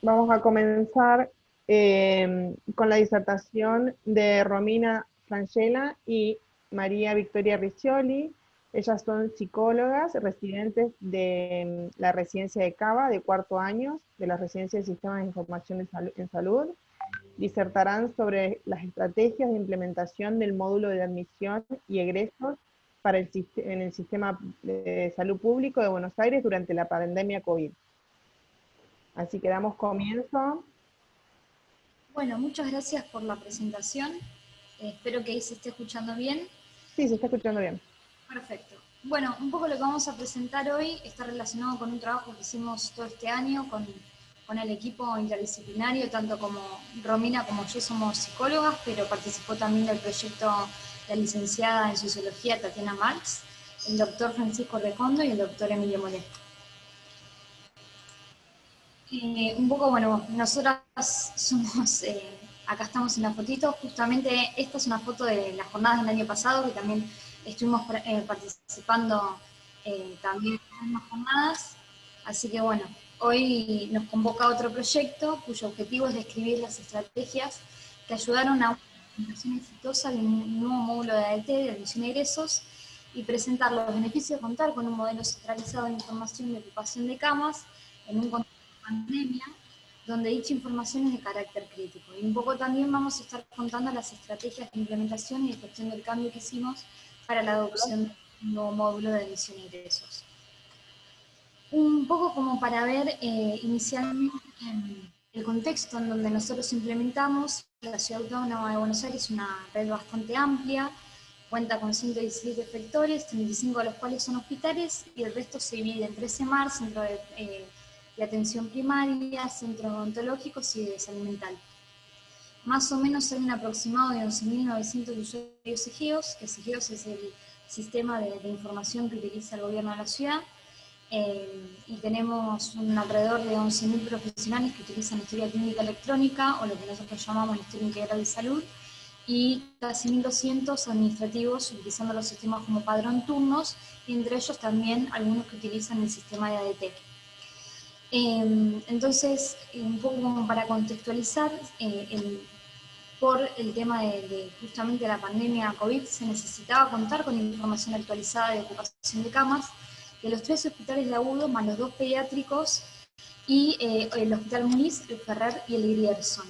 Vamos a comenzar con la disertación de Romina Frangella y María Victoria Riccioli. Ellas son psicólogas residentes de la residencia de Cava de cuarto año, de la residencia de Sistemas de Información en Salud. Disertarán sobre las estrategias de implementación del módulo de admisión y egresos en el sistema de salud público de Buenos Aires durante la pandemia COVID. Así que damos comienzo. Bueno, muchas gracias por la presentación. Espero que ahí se esté escuchando bien. Sí, se está escuchando bien. Perfecto. Bueno, un poco lo que vamos a presentar hoy está relacionado con un trabajo que hicimos todo este año con el equipo interdisciplinario, tanto como Romina como yo somos psicólogas, pero participó también del proyecto la licenciada en Sociología Tatiana Marx, el doctor Francisco Recondo y el doctor Emilio Molesto. Un poco, bueno, nosotras somos, acá estamos en la fotito, justamente esta es una foto de las jornadas del año pasado, que también estuvimos participando también en las jornadas, así que bueno, hoy nos convoca otro proyecto cuyo objetivo es describir las estrategias que ayudaron a una implementación exitosa de un nuevo módulo de ADT, de admisión a egresos, y presentar los beneficios de contar con un modelo centralizado de información de ocupación de camas en un contexto pandemia, donde dicha información es de carácter crítico. Y un poco también vamos a estar contando las estrategias de implementación y de gestión del cambio que hicimos para la adopción de un nuevo módulo de admisión e ingresos. Un poco como para ver inicialmente el contexto en donde nosotros implementamos, la Ciudad Autónoma de Buenos Aires es una red bastante amplia, cuenta con 117 efectores, 35 de los cuales son hospitales, y el resto se divide en 13 MAR, centro de atención primaria, centros odontológicos y de salud mental. Más o menos hay un aproximado de 11.900 usuarios SIGEOS, que SIGEOS es el sistema de información que utiliza el gobierno de la ciudad, y tenemos alrededor de 11.000 profesionales que utilizan historia clínica electrónica, o lo que nosotros llamamos la historia integral de salud, y casi 1.200 administrativos utilizando los sistemas como padrón turnos, y entre ellos también algunos que utilizan el sistema de ADT. Entonces, un poco como para contextualizar, por el tema de justamente la pandemia COVID, se necesitaba contar con información actualizada de ocupación de camas de los 3 hospitales de agudo, más los 2 pediátricos, y el Hospital Muniz, el Ferrer y el Grierson.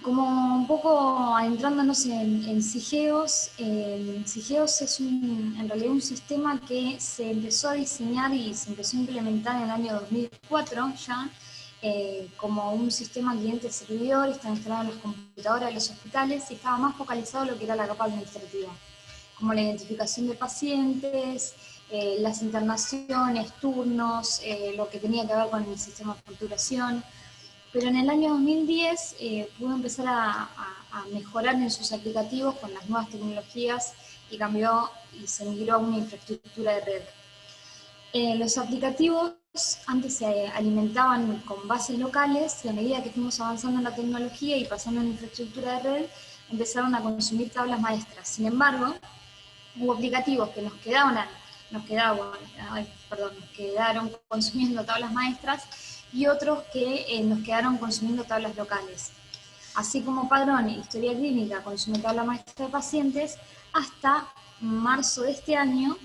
Como un poco adentrándonos en SIGEOS, SIGEOS es en realidad un sistema que se empezó a diseñar y se empezó a implementar en el año 2004 ya, como un sistema cliente-servidor, está instalado en las computadoras de los hospitales y estaba más focalizado en lo que era la capa administrativa, como la identificación de pacientes, las internaciones, turnos, lo que tenía que ver con el sistema de facturación. Pero en el año 2010 pudo empezar a mejorar en sus aplicativos con las nuevas tecnologías y cambió y se migró a una infraestructura de red. Los aplicativos antes se alimentaban con bases locales, y a medida que fuimos avanzando en la tecnología y pasando en infraestructura de red, empezaron a consumir tablas maestras. Sin embargo, hubo aplicativos que nos quedaron consumiendo tablas maestras, y otros que nos quedaron consumiendo tablas locales. Así como Padrón e Historia Clínica consume tabla maestra de pacientes, hasta marzo de este año,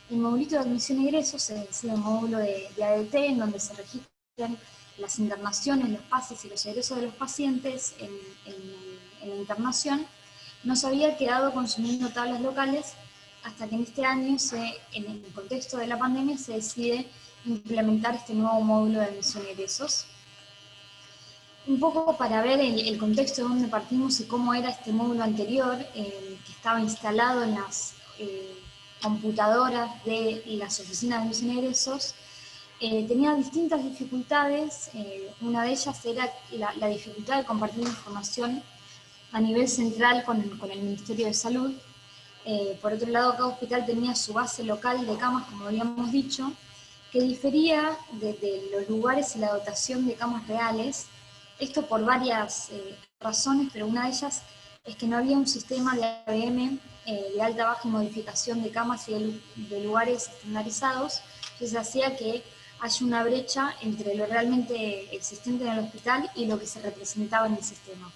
el modulito de admisión e ingresos, es decir, el módulo de ADT, en donde se registran las internaciones, los pases y los egresos de los pacientes en la internación, nos había quedado consumiendo tablas locales, hasta que en este año, en el contexto de la pandemia, se decide implementar este nuevo módulo de admisión y egresos. Un poco para ver el contexto de dónde partimos y cómo era este módulo anterior, que estaba instalado en las computadoras de las oficinas de admisión y egresos, tenía distintas dificultades. Una de ellas era la dificultad de compartir información a nivel central con el Ministerio de Salud. Por otro lado, cada hospital tenía su base local de camas, como habíamos dicho, que difería de los lugares y la dotación de camas reales. Esto por varias razones, pero una de ellas es que no había un sistema de ABM de alta, baja y modificación de camas y de lugares estandarizados. Entonces hacía que haya una brecha entre lo realmente existente en el hospital y lo que se representaba en el sistema.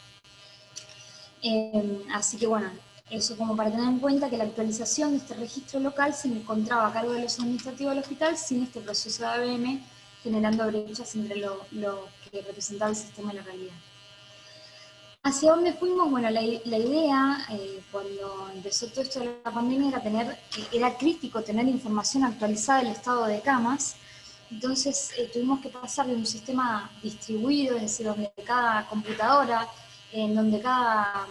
Así que bueno, eso como para tener en cuenta que la actualización de este registro local se encontraba a cargo de los administrativos del hospital sin este proceso de ABM, generando brechas entre lo que representaba el sistema y la realidad. ¿Hacia dónde fuimos? Bueno, la idea, cuando empezó todo esto de la pandemia, era crítico tener información actualizada del estado de camas. Entonces tuvimos que pasar de un sistema distribuido, es decir, donde cada computadora, en donde cada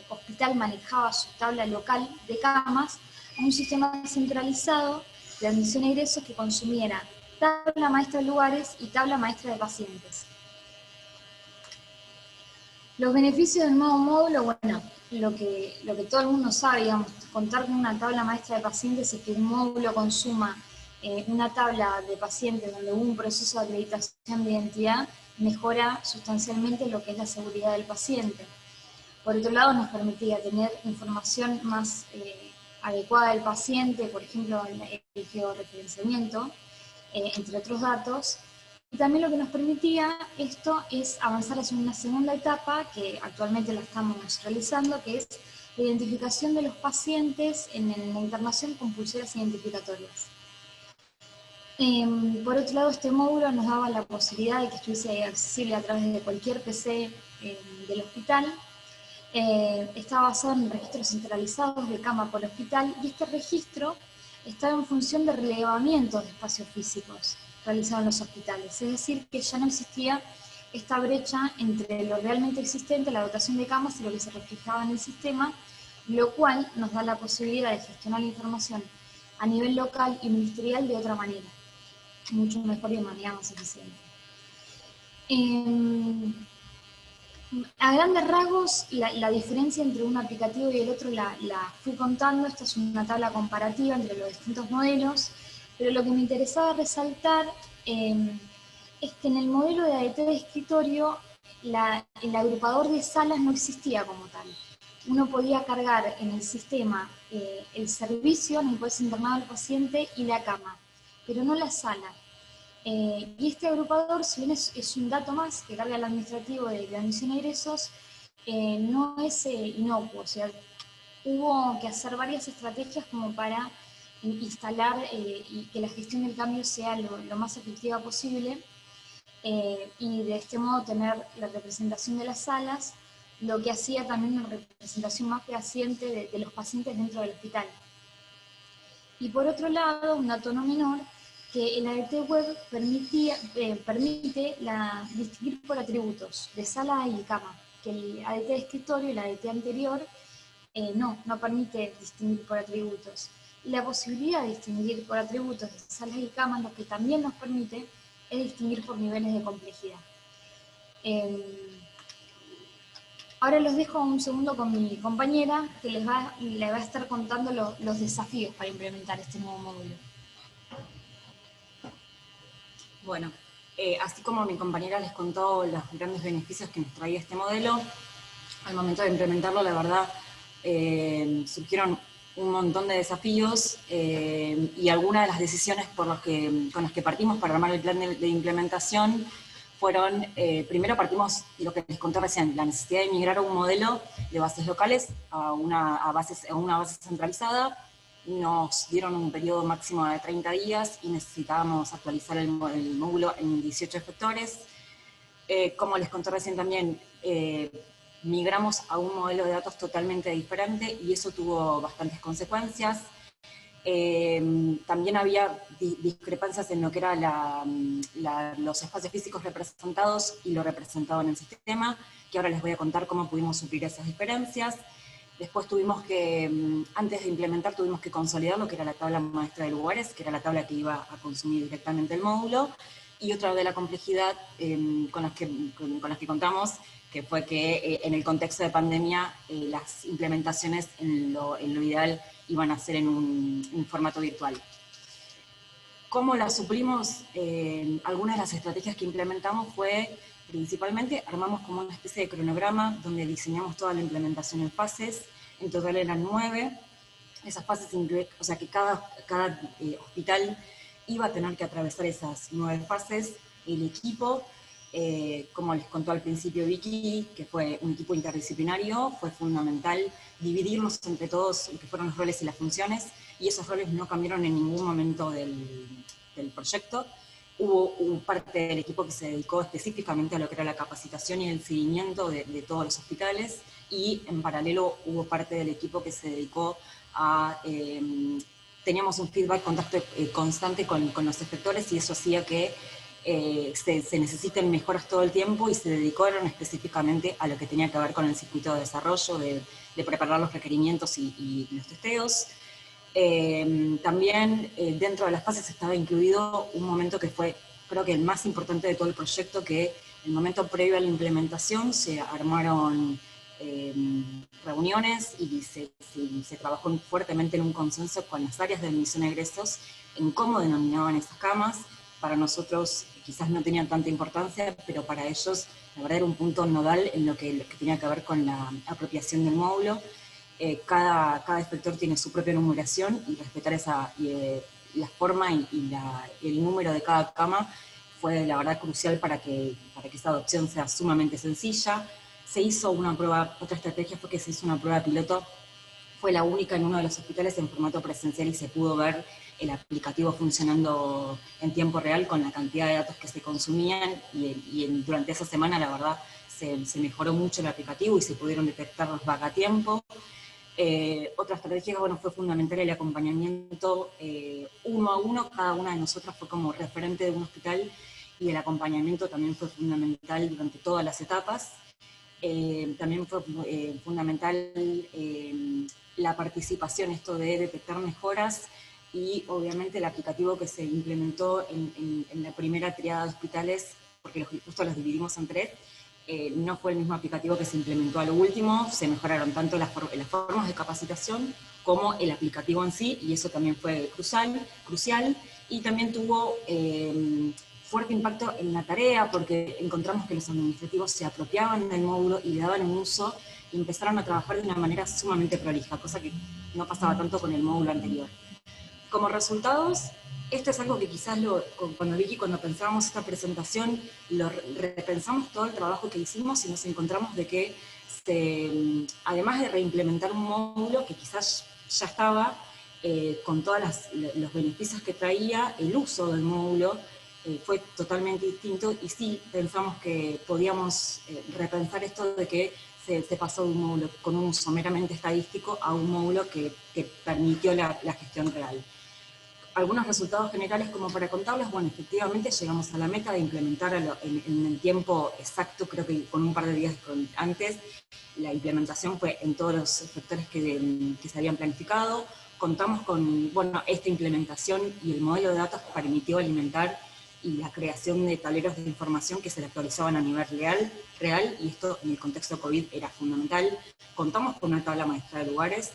hospital manejaba su tabla local de camas, a un sistema centralizado de admisión e ingresos que consumiera tabla maestra de lugares y tabla maestra de pacientes. Los beneficios del nuevo módulo, bueno, lo que todo el mundo sabe, digamos, contar con una tabla maestra de pacientes y que un módulo consuma una tabla de pacientes donde hubo un proceso de acreditación de identidad, mejora sustancialmente lo que es la seguridad del paciente. Por otro lado, nos permitía tener información más adecuada del paciente, por ejemplo, el georreferenciamiento, entre otros datos. Y también lo que nos permitía esto es avanzar hacia una segunda etapa, que actualmente la estamos realizando, que es la identificación de los pacientes en la internación con pulseras identificatorias. Por otro lado, este módulo nos daba la posibilidad de que estuviese accesible a través de cualquier PC del hospital. Estaba basado en registros centralizados de cama por hospital, y este registro estaba en función de relevamientos de espacios físicos realizados en los hospitales, es decir, que ya no existía esta brecha entre lo realmente existente, la dotación de camas, y lo que se reflejaba en el sistema, lo cual nos da la posibilidad de gestionar la información a nivel local y ministerial de otra manera, mucho mejor y de manera más eficiente. A grandes rasgos, la diferencia entre un aplicativo y el otro la fui contando. Esta es una tabla comparativa entre los distintos modelos, pero lo que me interesaba resaltar es que en el modelo de ADT de escritorio el agrupador de salas no existía como tal. Uno podía cargar en el sistema el servicio en el cual se internaba el paciente y la cama, pero no la sala. Y este agrupador, si bien es un dato más que carga el administrativo de admisión e ingresos, no es inocuo. O sea, hubo que hacer varias estrategias como para instalar y que la gestión del cambio sea lo más efectiva posible, y de este modo tener la representación de las salas, lo que hacía también una representación más fehaciente de los pacientes dentro del hospital. Y por otro lado, un dato no menor, que el ADT web permite distinguir por atributos de sala y cama, que el ADT de escritorio, el ADT anterior, no permite distinguir por atributos. Y la posibilidad de distinguir por atributos de salas y camas, lo que también nos permite es distinguir por niveles de complejidad. Ahora los dejo un segundo con mi compañera, que le va a estar contando los desafíos para implementar este nuevo módulo. Bueno, así como mi compañera les contó los grandes beneficios que nos traía este modelo, al momento de implementarlo, la verdad, surgieron un montón de desafíos, y algunas de las decisiones con las que partimos para armar el plan de implementación fueron, primero partimos, lo que les conté recién, la necesidad de migrar a un modelo de bases locales a una base centralizada. Nos dieron un periodo máximo de 30 días y necesitábamos actualizar el módulo en 18 efectores. Como les conté recién también, migramos a un modelo de datos totalmente diferente y eso tuvo bastantes consecuencias. También había discrepancias en lo que eran los espacios físicos representados y lo representado en el sistema, que ahora les voy a contar cómo pudimos suplir esas diferencias. Después tuvimos que, antes de implementar, tuvimos que consolidar lo que era la tabla maestra de lugares, que era la tabla que iba a consumir directamente el módulo. Y otra de la complejidad con las que contamos, que fue que en el contexto de pandemia las implementaciones en lo ideal iban a ser en un formato virtual. ¿Cómo las suplimos? Algunas de las estrategias que implementamos fue, principalmente, armamos como una especie de cronograma donde diseñamos toda la implementación en fases. En total eran 9. Esas fases incluyen, o sea que cada hospital iba a tener que atravesar esas 9 fases. El equipo, como les contó al principio Vicky, que fue un equipo interdisciplinario, fue fundamental dividirnos entre todos lo que fueron los roles y las funciones, y esos roles no cambiaron en ningún momento del proyecto. Hubo parte del equipo que se dedicó específicamente a lo que era la capacitación y el seguimiento de todos los hospitales, y en paralelo hubo parte del equipo que se dedicó a... teníamos un feedback, contacto constante con los efectores, y eso hacía que se necesiten mejoras todo el tiempo, y se dedicaron específicamente a lo que tenía que ver con el circuito de desarrollo, de preparar los requerimientos y los testeos. También dentro de las fases estaba incluido un momento que fue, creo que el más importante de todo el proyecto, que el momento previo a la implementación se armaron reuniones y se trabajó fuertemente en un consenso con las áreas de admisión a egresos en cómo denominaban esas camas. Para nosotros quizás no tenían tanta importancia, pero para ellos la verdad era un punto nodal en lo que tenía que ver con la apropiación del módulo. Cada efector tiene su propia numeración, y respetar la forma y el número de cada cama fue la verdad crucial para que esa adopción sea sumamente sencilla. Se hizo una prueba, otra estrategia fue que se hizo una prueba piloto, fue la única en uno de los hospitales en formato presencial, y se pudo ver el aplicativo funcionando en tiempo real con la cantidad de datos que se consumían, y durante esa semana la verdad se mejoró mucho el aplicativo y se pudieron detectar los bugs a tiempo. Otra estrategia, bueno, fue fundamental el acompañamiento uno a uno. Cada una de nosotras fue como referente de un hospital, y el acompañamiento también fue fundamental durante todas las etapas. También fue fundamental la participación, esto de detectar mejoras, y obviamente el aplicativo que se implementó en la primera triada de hospitales, porque justo los dividimos en 3, no fue el mismo aplicativo que se implementó a lo último. Se mejoraron tanto las formas de capacitación como el aplicativo en sí, y eso también fue crucial, y también tuvo fuerte impacto en la tarea, porque encontramos que los administrativos se apropiaban del módulo y le daban un uso, y empezaron a trabajar de una manera sumamente prolija, cosa que no pasaba tanto con el módulo anterior. Como resultados, esto es algo que quizás cuando pensábamos esta presentación, repensamos todo el trabajo que hicimos, y nos encontramos de que además de reimplementar un módulo que quizás ya estaba, con todos los beneficios que traía, el uso del módulo fue totalmente distinto, y sí pensamos que podíamos repensar esto de que se pasó de un módulo con un uso meramente estadístico a un módulo que permitió la gestión real. Algunos resultados generales como para contarles. Bueno, efectivamente llegamos a la meta de implementar en el tiempo exacto, creo que con un par de días antes. La implementación fue en todos los sectores que se habían planificado. Contamos con, bueno, esta implementación y el modelo de datos permitió alimentar y la creación de tableros de información que se le actualizaban a nivel real, y esto en el contexto COVID era fundamental. Contamos con una tabla maestra de lugares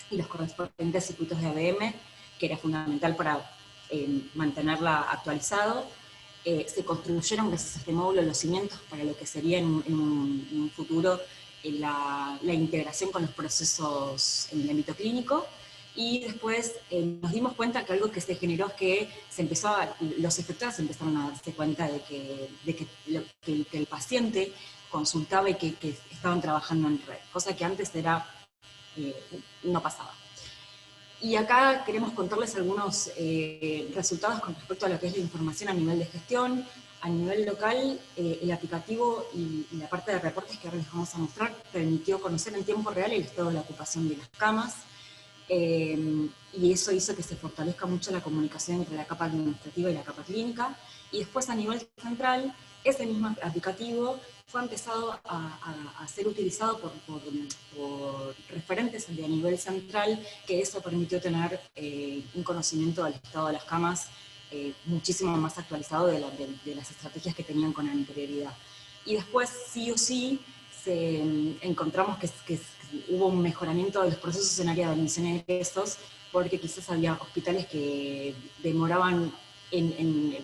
y los correspondientes circuitos de ABM, que era fundamental para mantenerla actualizado. Se construyeron gracias a este módulo los cimientos para lo que sería en un futuro la integración con los procesos en el ámbito clínico. Y después nos dimos cuenta que algo que se generó es que los efectores empezaron a darse cuenta de que el paciente consultaba y que estaban trabajando en red, cosa que antes no pasaba. Y acá queremos contarles algunos resultados con respecto a lo que es la información a nivel de gestión. A nivel local, el aplicativo y la parte de reportes que ahora les vamos a mostrar permitió conocer en tiempo real el estado de la ocupación de las camas, y eso hizo que se fortalezca mucho la comunicación entre la capa administrativa y la capa clínica. Y después a nivel central, ese mismo aplicativo fue empezado a ser utilizado por referentes a nivel central, que eso permitió tener un conocimiento del estado de las camas muchísimo más actualizado de las estrategias que tenían con anterioridad. Y después, sí o sí, encontramos que hubo un mejoramiento de los procesos en área de admisión y egresos, porque quizás había hospitales que demoraban,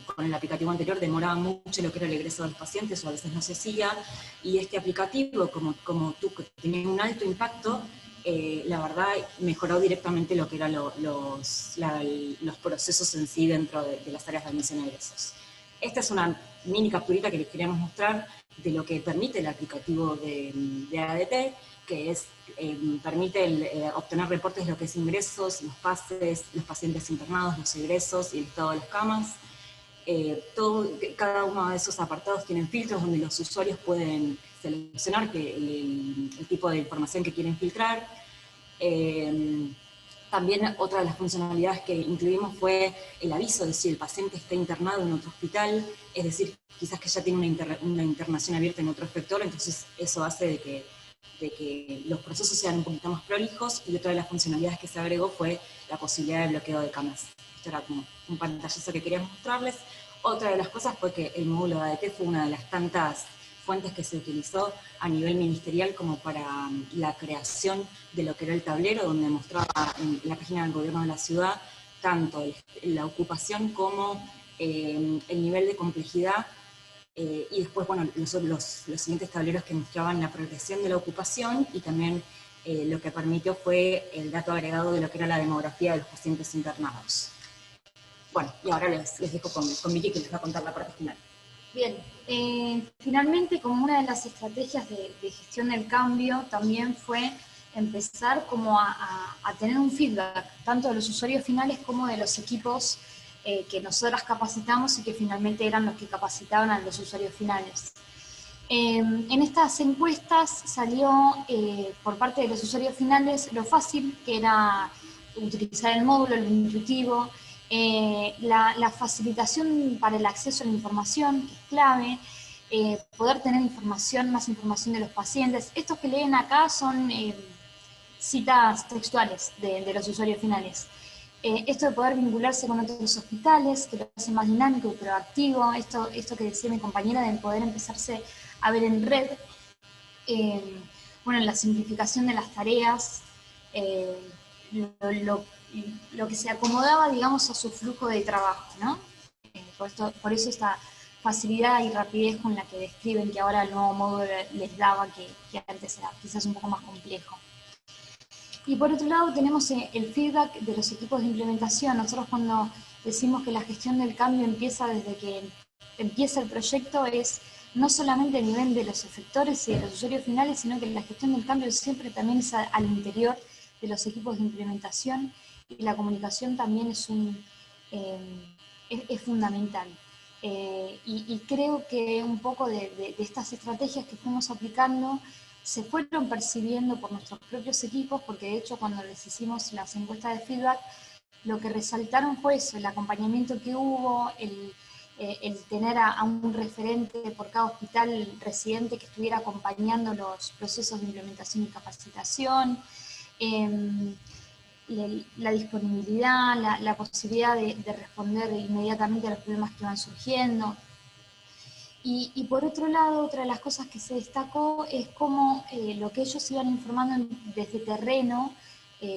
con el aplicativo anterior, demoraban mucho lo que era el egreso de los pacientes, o a veces no se hacía, y este aplicativo, como tenía un alto impacto, la verdad mejoró directamente lo que eran los procesos en sí dentro de las áreas de admisión a egresos. Esta es una mini capturita que les queríamos mostrar de lo que permite el aplicativo de ADT, que es, permite obtener reportes de lo que es ingresos, los pases, los pacientes internados, los egresos y el estado de las camas. Cada uno de esos apartados tienen filtros donde los usuarios pueden seleccionar el tipo de información que quieren filtrar. También otra de las funcionalidades que incluimos fue el aviso de si el paciente está internado en otro hospital, es decir, quizás que ya tiene una internación abierta en otro efector, entonces eso hace de que los procesos sean un poquito más prolijos, y otra de las funcionalidades que se agregó fue la posibilidad de bloqueo de camas. Esto era como un pantallazo que queríamos mostrarles. Otra de las cosas fue que el módulo de ADT fue una de las tantas fuentes que se utilizó a nivel ministerial como para la creación de lo que era el tablero, donde mostraba en la página del gobierno de la ciudad tanto la ocupación como el nivel de complejidad, y después, bueno, los siguientes tableros que mostraban la progresión de la ocupación, y también lo que permitió fue el dato agregado de lo que era la demografía de los pacientes internados. Bueno, y ahora les dejo con Vicky, que les va a contar la parte final. Bien, finalmente, como una de las estrategias de gestión del cambio también fue empezar como a tener un feedback, tanto de los usuarios finales como de los equipos que nosotras capacitamos y que finalmente eran los que capacitaban a los usuarios finales. En estas encuestas salió por parte de los usuarios finales lo fácil que era utilizar el módulo, lo intuitivo, la facilitación para el acceso a la información, que es clave, poder tener más información de los pacientes. Estos que leen acá son citas textuales de los usuarios finales. Esto de poder vincularse con otros hospitales, que lo hace más dinámico y proactivo, esto que decía mi compañera de poder empezarse a ver en red, bueno, la simplificación de las tareas, lo que se acomodaba, digamos, a su flujo de trabajo, ¿no? Por eso esta facilidad y rapidez con la que describen que ahora el nuevo módulo les daba, que antes era quizás un poco más complejo. Y por otro lado tenemos el feedback de los equipos de implementación. Nosotros cuando decimos que la gestión del cambio empieza desde que empieza el proyecto, es no solamente a nivel de los efectores y de los usuarios finales, sino que la gestión del cambio siempre también es al interior de los equipos de implementación, y la comunicación también es fundamental. Y creo que un poco de estas estrategias que fuimos aplicando se fueron percibiendo por nuestros propios equipos, porque de hecho cuando les hicimos las encuestas de feedback, lo que resaltaron fue eso, el acompañamiento que hubo, el tener a un referente por cada hospital residente que estuviera acompañando los procesos de implementación y capacitación, la disponibilidad, la posibilidad de responder inmediatamente a los problemas que van surgiendo. Y por otro lado, otra de las cosas que se destacó es cómo lo que ellos iban informando desde terreno,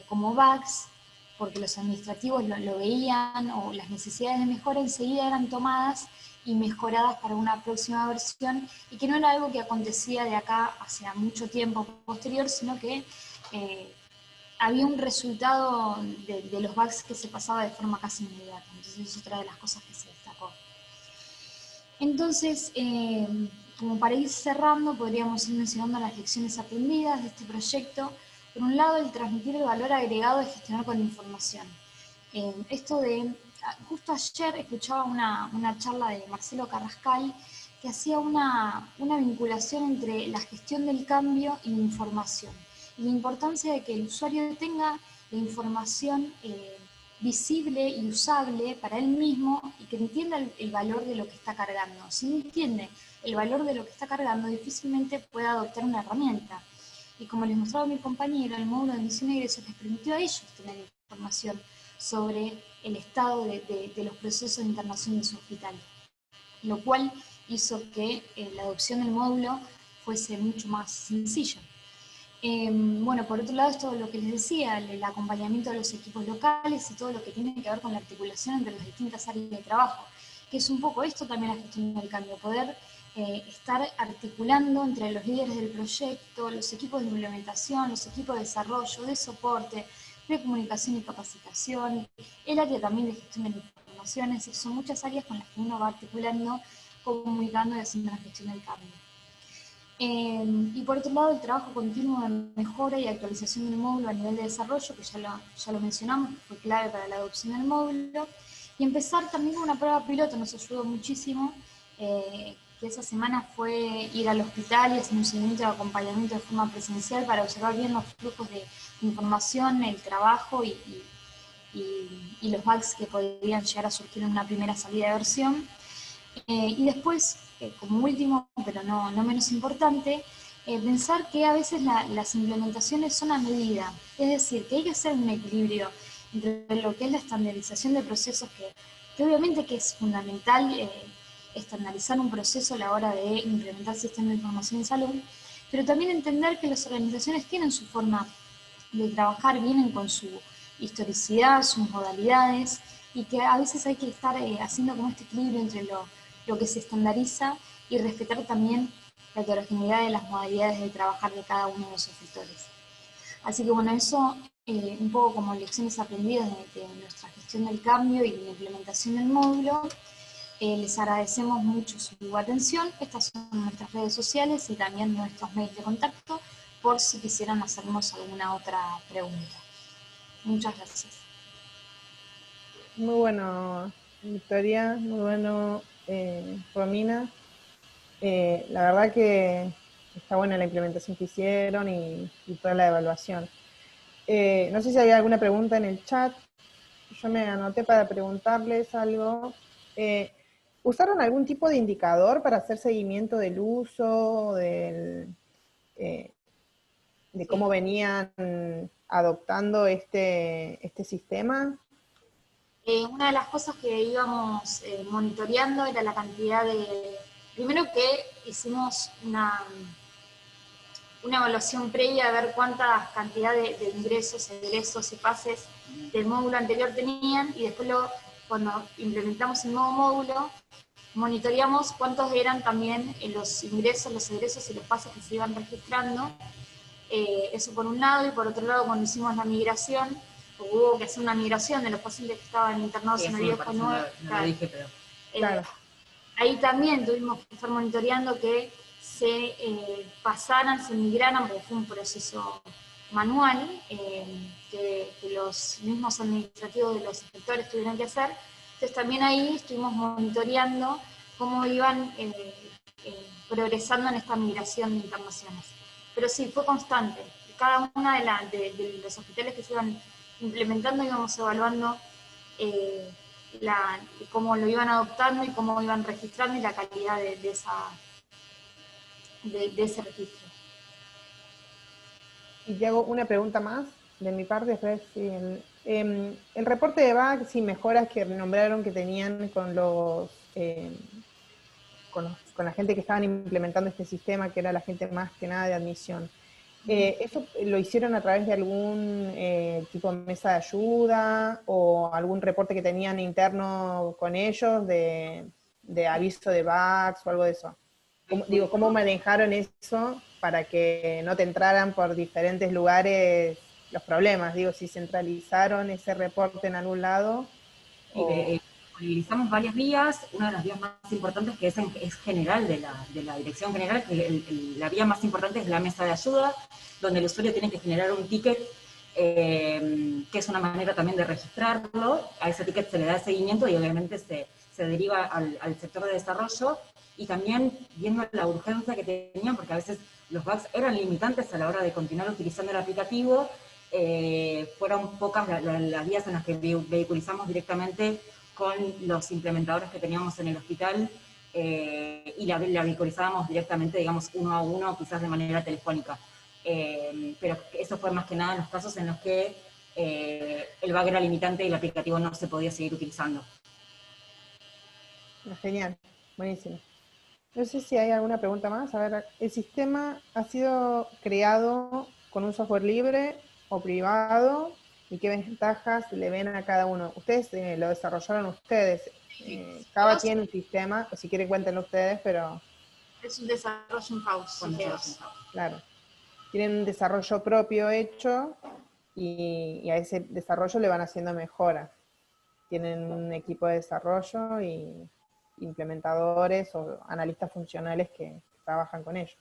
como bugs, porque los administrativos lo veían, o las necesidades de mejora enseguida eran tomadas y mejoradas para una próxima versión, y que no era algo que acontecía de acá hacia mucho tiempo posterior, sino que había un resultado de los bugs que se pasaba de forma casi inmediata. Entonces es otra de las cosas que se destacó. Entonces, como para ir cerrando, podríamos ir mencionando las lecciones aprendidas de este proyecto. Por un lado, el transmitir el valor agregado de gestionar con la información. Justo ayer escuchaba una charla de Marcelo Carrascal que hacía una vinculación entre la gestión del cambio y la información. Y la importancia de que el usuario tenga la información visible y usable para él mismo, y que entienda el valor de lo que está cargando. Si no entiende el valor de lo que está cargando, difícilmente puede adoptar una herramienta. Y como les mostraba mi compañero, el módulo de admisión y egreso les permitió a ellos tener información sobre el estado de los procesos de internación de su hospital, lo cual hizo que la adopción del módulo fuese mucho más sencilla. Bueno, por otro lado, esto es lo que les decía, el acompañamiento de los equipos locales y todo lo que tiene que ver con la articulación entre las distintas áreas de trabajo. que es un poco esto también la gestión del cambio, poder estar articulando entre los líderes del proyecto, los equipos de implementación, los equipos de desarrollo, de soporte, de comunicación y capacitación, el área también de gestión de informaciones, son muchas áreas con las que uno va articulando, comunicando y haciendo la gestión del cambio. Y por otro lado, el trabajo continuo de mejora y actualización del módulo a nivel de desarrollo, que ya lo mencionamos, que fue clave para la adopción del módulo, y empezar también con una prueba piloto nos ayudó muchísimo, que esa semana fue ir al hospital y hacer un seguimiento de acompañamiento de forma presencial para observar bien los flujos de información, el trabajo y los bugs que podrían llegar a surgir en una primera salida de versión. Y después, como último, pero no menos importante, pensar que a veces las implementaciones son a medida, es decir, que hay que hacer un equilibrio entre lo que es la estandarización de procesos, que obviamente que es fundamental estandarizar un proceso a la hora de implementar sistemas de información en salud, pero también entender que las organizaciones tienen su forma de trabajar, vienen con su historicidad, sus modalidades, y que a veces hay que estar haciendo como este equilibrio entre lo que se estandariza y respetar también la heterogeneidad de las modalidades de trabajar de cada uno de los sectores. Así que bueno, eso un poco como lecciones aprendidas de nuestra gestión del cambio y la implementación del módulo. Les agradecemos mucho su atención. Estas son nuestras redes sociales y también nuestros medios de contacto por si quisieran hacernos alguna otra pregunta. Muchas gracias. Muy bueno, Victoria, muy bueno, Romina. La verdad que está buena la implementación que hicieron y toda la evaluación. No sé si había alguna pregunta en el chat. Yo me anoté para preguntarles algo. ¿Usaron algún tipo de indicador para hacer seguimiento del uso, de cómo venían adoptando este sistema? Una de las cosas que íbamos monitoreando era la cantidad de... Primero que hicimos una evaluación previa a ver cuánta cantidad de ingresos, egresos y pases del módulo anterior tenían, y después cuando implementamos el nuevo módulo, monitoreamos cuántos eran también los ingresos, los egresos y los pases que se iban registrando. Eso por un lado, y por otro lado, cuando hicimos la migración, hubo que hacer una migración de los pacientes que estaban internados en el viejo nuevo. Claro. Ahí también tuvimos que estar monitoreando que se pasaran, se migraran, porque fue un proceso manual que los mismos administrativos de los sectores tuvieron que hacer. Entonces también ahí estuvimos monitoreando cómo iban progresando en esta migración de internaciones. Pero sí, fue constante. Cada una de los hospitales que se iban implementando íbamos evaluando cómo lo iban adoptando y cómo iban registrando y la calidad de ese registro. Y te hago una pregunta más de mi parte, después sí, el reporte de bugs y mejoras que nombraron que tenían con con la gente que estaban implementando este sistema, que era la gente más que nada de admisión. ¿Eso lo hicieron a través de algún tipo de mesa de ayuda o algún reporte que tenían interno con ellos de aviso de bugs o algo de eso? ¿Cómo manejaron eso para que no te entraran por diferentes lugares los problemas? Si centralizaron ese reporte en algún lado. Utilizamos varias vías. Una de las vías más importantes, que es general de la dirección general, que la vía más importante es la mesa de ayuda, donde el usuario tiene que generar un ticket, que es una manera también de registrarlo. A ese ticket se le da seguimiento y obviamente se deriva al sector de desarrollo, y también viendo la urgencia que tenían, porque a veces los bugs eran limitantes a la hora de continuar utilizando el aplicativo. Fueron pocas las vías en las que vehiculizamos directamente con los implementadores que teníamos en el hospital, y la vehicalizábamos directamente, digamos, uno a uno, quizás de manera telefónica. Pero eso fue más que nada en los casos en los que el bug era limitante y el aplicativo no se podía seguir utilizando. Genial, buenísimo. No sé si hay alguna pregunta más. A ver, ¿el sistema ha sido creado con un software libre o privado? ¿Y qué ventajas le ven a cada uno? Ustedes lo desarrollaron ustedes. Java tiene un sistema, si quieren cuéntenlo ustedes, pero... Es un desarrollo in-house. Claro. Tienen un desarrollo propio hecho y a ese desarrollo le van haciendo mejoras. Tienen un equipo de desarrollo y implementadores o analistas funcionales que trabajan con ellos.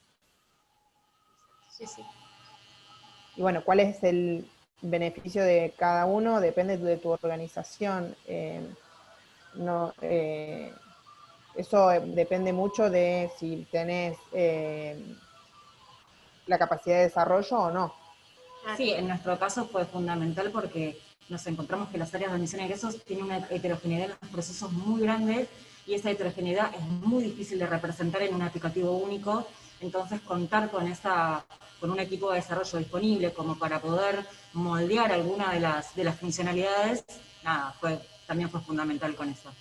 Sí, sí. Y bueno, ¿cuál es el beneficio de cada uno? Depende de tu organización. Eso depende mucho de si tenés la capacidad de desarrollo o no. Sí, en nuestro caso fue fundamental porque nos encontramos que las áreas de admisión e ingresos tienen una heterogeneidad en los procesos muy grande y esa heterogeneidad es muy difícil de representar en un aplicativo único. Entonces, contar con un equipo de desarrollo disponible como para poder moldear alguna de las funcionalidades, también fue fundamental con eso.